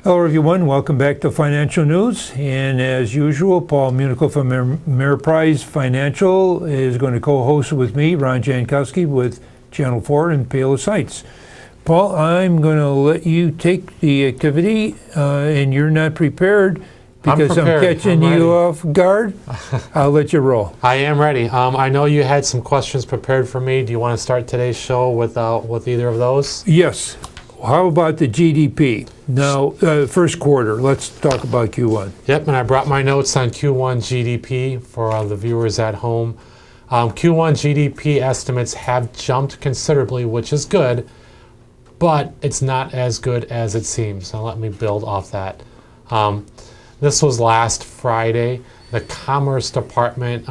Hello everyone, welcome back to Financial News. And as usual, Paul Munico from Ameriprise Financial is going to co-host with me, Ron Jankowski, with Channel 4 and Payless Heights. Paul, I'm going to let you take the activity, and you're not prepared because I'm catching you off guard. I'll let you roll. I am ready. I know you had some questions prepared for me. Do you want to start today's show with either of those? Yes. How about the GDP? Now, first quarter, let's talk about Q1. Yep, and I brought my notes on Q1 GDP for the viewers at home. Q1 GDP estimates have jumped considerably, which is good, but it's not as good as it seems. So let me build off that. This was last Friday. The Commerce Department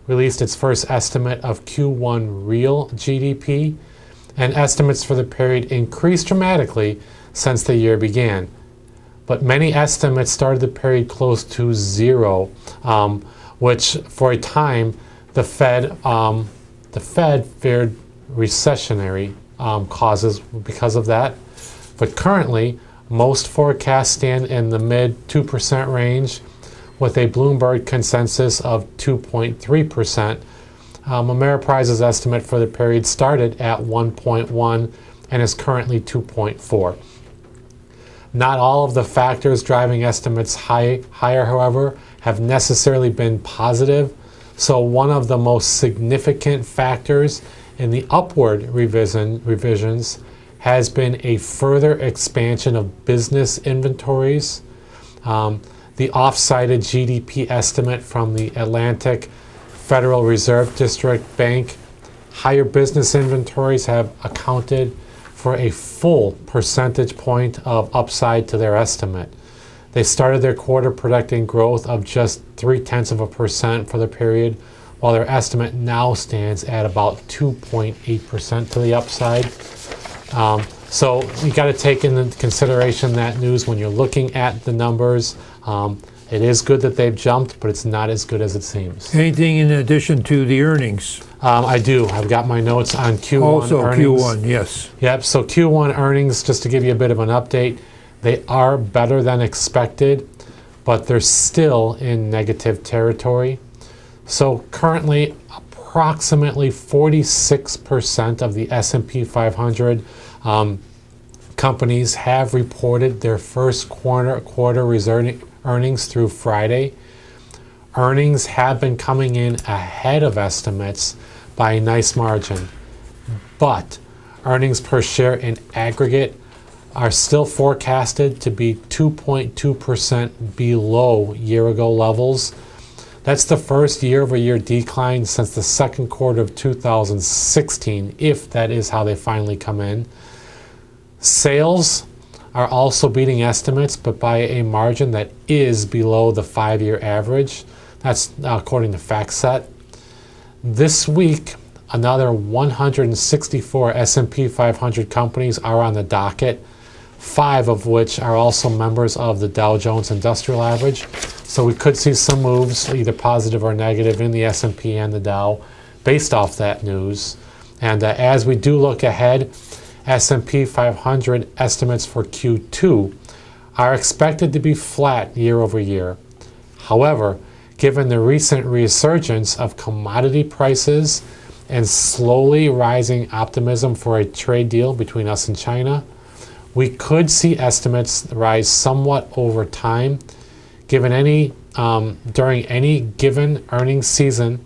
released its first estimate of Q1 real GDP, and estimates for the period increased dramatically since the year began. But many estimates started the period close to zero, which for a time the Fed feared recessionary causes because of that. But currently, most forecasts stand in the mid 2% range with a Bloomberg consensus of 2.3%. Ameriprise's estimate for the period started at 1.1 and is currently 2.4. Not all of the factors driving estimates higher, however, have necessarily been positive. So one of the most significant factors in the upward revisions has been a further expansion of business inventories. The off-cited GDP estimate from the Atlantic Federal Reserve District Bank, higher business inventories have accounted for a full percentage point of upside to their estimate. They started their quarter projecting growth of just 0.3% for the period, while their estimate now stands at about 2.8% to the upside. So you got to take into consideration that news when you're looking at the numbers. It is good that they've jumped, but it's not as good as it seems. Anything in addition to the earnings? I do. I've got my notes on Q1 also earnings. Q1, yes. Yep, so Q1 earnings, just to give you a bit of an update, they are better than expected, but they're still in negative territory. So currently, approximately 46% of the S&P 500 companies have reported their first quarter earnings through Friday. Earnings have been coming in ahead of estimates by a nice margin, but earnings per share in aggregate are still forecasted to be 2.2% below year-ago levels. That's the first year-over-year decline since the second quarter of 2016, if that is how they finally come in. Sales are also beating estimates, but by a margin that is below the 5-year average. That's according to FactSet. This week, another 164 S&P 500 companies are on the docket, 5 of which are also members of the Dow Jones Industrial Average. So we could see some moves, either positive or negative, in the S&P and the Dow based off that news. And as we do look ahead, S&P 500 estimates for Q2 are expected to be flat year over year. However, given the recent resurgence of commodity prices and slowly rising optimism for a trade deal between us and China, we could see estimates rise somewhat over time. During any given earnings season,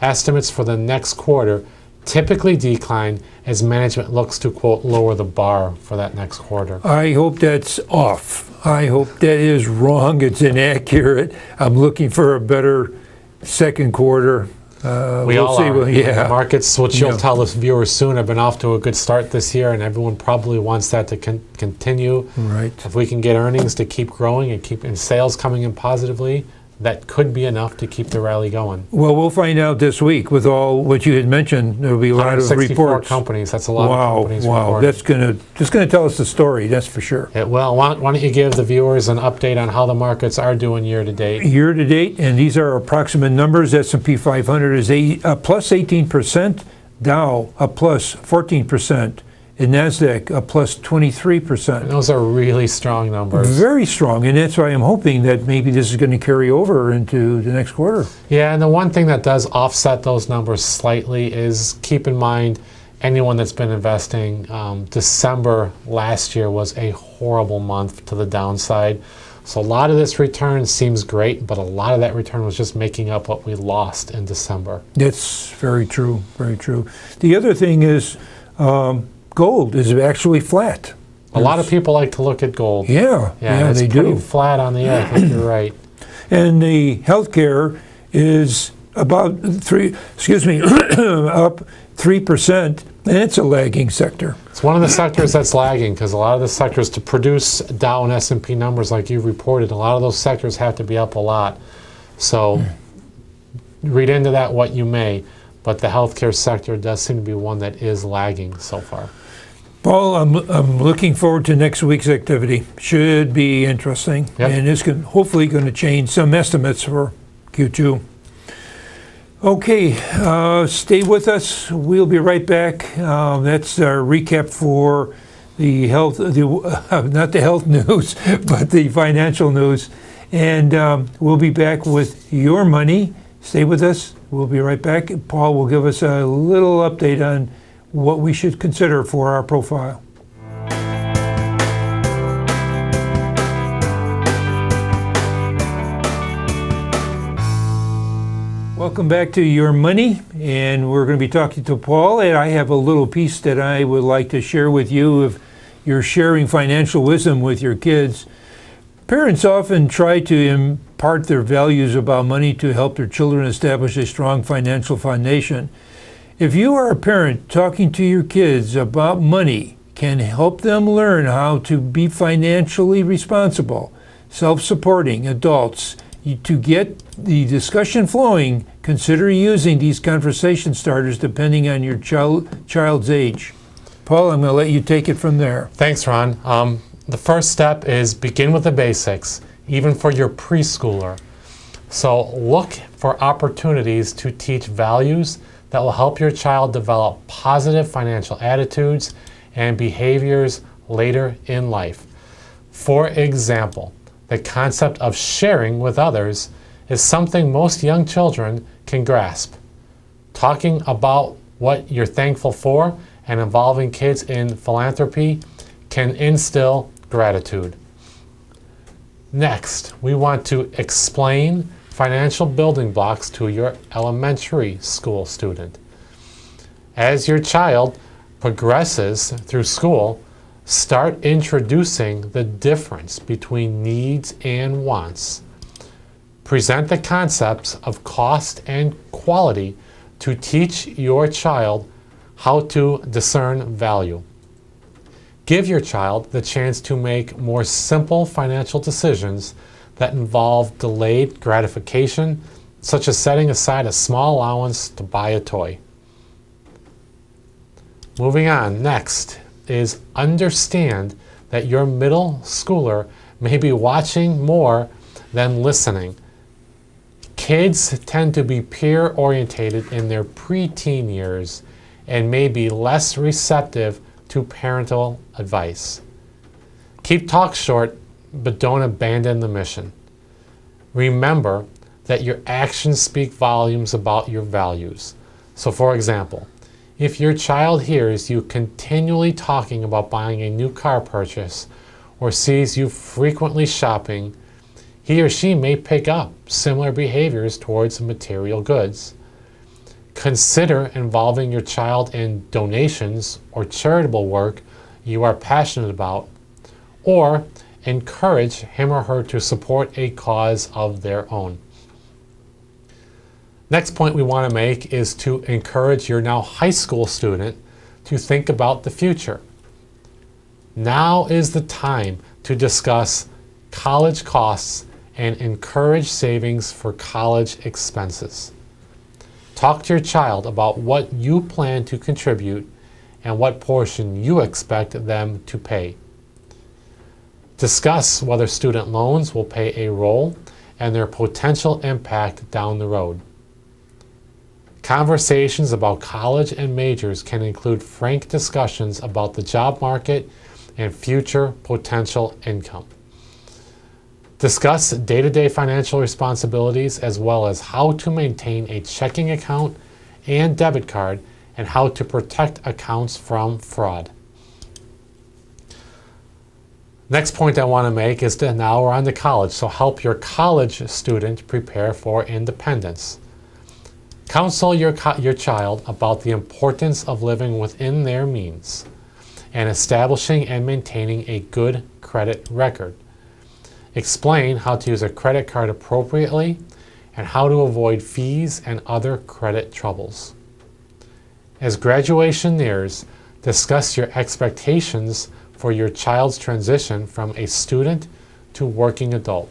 estimates for the next quarter typically decline as management looks to, quote, lower the bar for that next quarter. I hope that's off. I hope that is wrong. It's inaccurate. I'm looking for a better second quarter. We'll see. Well, yeah. The markets, which you'll tell the viewers soon, have been off to a good start this year, and everyone probably wants that to continue. Right. If we can get earnings to keep growing and sales coming in positively, that could be enough to keep the rally going. Well, we'll find out this week with all what you had mentioned. There will be a lot of reports. Companies. That's a lot of companies. Wow, that's just going to tell us the story. That's for sure. Well, why don't you give the viewers an update on how the markets are doing year to date? Year to date, and these are approximate numbers. S&P 500 is plus 18%, Dow up plus 14%, And NASDAQ up plus And 23%. those are really strong numbers. Very strong, and that's why I'm hoping that maybe this is going to carry over into the next quarter. Yeah, and the one thing that does offset those numbers slightly is keep in mind anyone that's been investing, December last year was a horrible month to the downside. So a lot of this return seems great, but a lot of that return was just making up what we lost in December. That's very true, very true. The other thing is gold is actually flat. A lot of people like to look at gold. Yeah, it's they pretty do. flat on the air. I think you're right. And the healthcare is about up 3%, and it's a lagging sector. It's one of the sectors that's lagging because a lot of the sectors to produce Dow and S&P numbers like you reported, a lot of those sectors have to be up a lot. So read into that what you may, but the healthcare sector does seem to be one that is lagging so far. Paul, I'm looking forward to next week's activity. Should be interesting, Yep. and it's hopefully going to change some estimates for Q2. Okay, stay with us. We'll be right back. That's our recap for the health, not the health news, but the financial news. And we'll be back with your money. Stay with us. We'll be right back. Paul will give us a little update on what we should consider for our profile. Welcome back to Your Money, and we're going to be talking to Paul, and I have a little piece that I would like to share with you if you're sharing financial wisdom with your kids. Parents often try to impart their values about money to help their children establish a strong financial foundation. If you are a parent, talking to your kids about money can help them learn how to be financially responsible, self-supporting adults. To get the discussion flowing, consider using these conversation starters depending on your child's age. Paul, I'm going to let you take it from there. Thanks, Ron. The first step is begin with the basics, even for your preschooler. So look for opportunities to teach values that will help your child develop positive financial attitudes and behaviors later in life. For example, the concept of sharing with others is something most young children can grasp. Talking about what you're thankful for and involving kids in philanthropy can instill gratitude. Next, we want to explain financial building blocks to your elementary school student. As your child progresses through school, start introducing the difference between needs and wants. Present the concepts of cost and quality to teach your child how to discern value. Give your child the chance to make more simple financial decisions that involve delayed gratification, such as setting aside a small allowance to buy a toy. Moving on, next is understand that your middle schooler may be watching more than listening. Kids tend to be peer-orientated in their preteen years and may be less receptive to parental advice. Keep talk short, but don't abandon the mission. Remember that your actions speak volumes about your values. So for example, if your child hears you continually talking about buying a new car purchase or sees you frequently shopping, he or she may pick up similar behaviors towards material goods. Consider involving your child in donations or charitable work you are passionate about, or encourage him or her to support a cause of their own. Next point we want to make is to encourage your now high school student to think about the future. Now is the time to discuss college costs and encourage savings for college expenses. Talk to your child about what you plan to contribute and what portion you expect them to pay. Discuss whether student loans will play a role and their potential impact down the road. Conversations about college and majors can include frank discussions about the job market and future potential income. Discuss day-to-day financial responsibilities as well as how to maintain a checking account and debit card and how to protect accounts from fraud. Next point I want to make is that now we're on to college, so help your college student prepare for independence. Counsel your child about the importance of living within their means and establishing and maintaining a good credit record. Explain how to use a credit card appropriately and how to avoid fees and other credit troubles. As graduation nears, discuss your expectations for your child's transition from a student to working adult.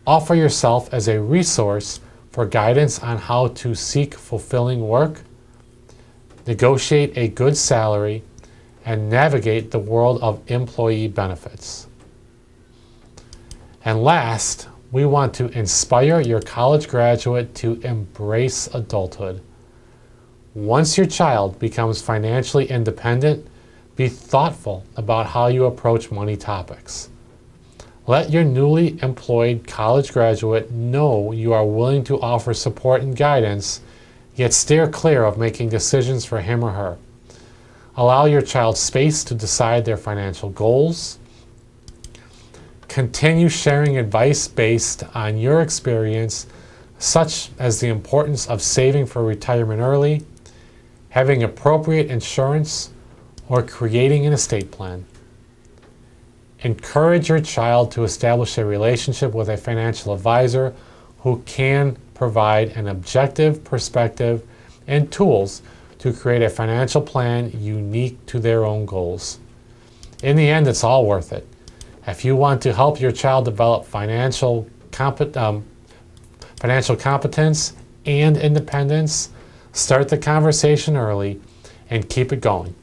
Offer yourself as a resource for guidance on how to seek fulfilling work, negotiate a good salary, and navigate the world of employee benefits. And last, we want to inspire your college graduate to embrace adulthood. Once your child becomes financially independent, be thoughtful about how you approach money topics. Let your newly employed college graduate know you are willing to offer support and guidance, yet steer clear of making decisions for him or her. Allow your child space to decide their financial goals. Continue sharing advice based on your experience, such as the importance of saving for retirement early, having appropriate insurance, or creating an estate plan. Encourage your child to establish a relationship with a financial advisor who can provide an objective perspective and tools to create a financial plan unique to their own goals. In the end, it's all worth it. If you want to help your child develop financial competence and independence, start the conversation early and keep it going.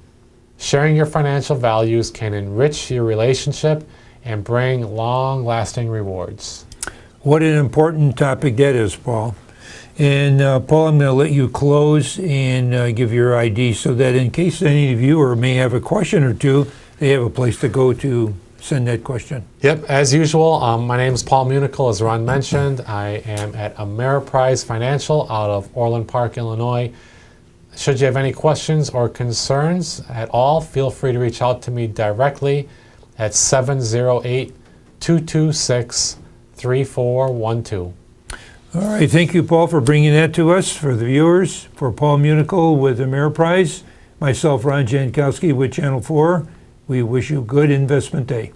Sharing your financial values can enrich your relationship and bring long-lasting rewards. What an important topic that is, Paul. And Paul, I'm going to let you close and give your ID so that in case any viewer may have a question or two, they have a place to go to send that question. Yep, as usual, my name is Paul Municle, as Ron mentioned. I am at Ameriprise Financial out of Orland Park, Illinois. Should you have any questions or concerns at all, feel free to reach out to me directly at 708-226-3412. All right, thank you, Paul, for bringing that to us. For the viewers, for Paul Municle with Ameriprise, myself, Ron Jankowski with Channel 4, we wish you a good investment day.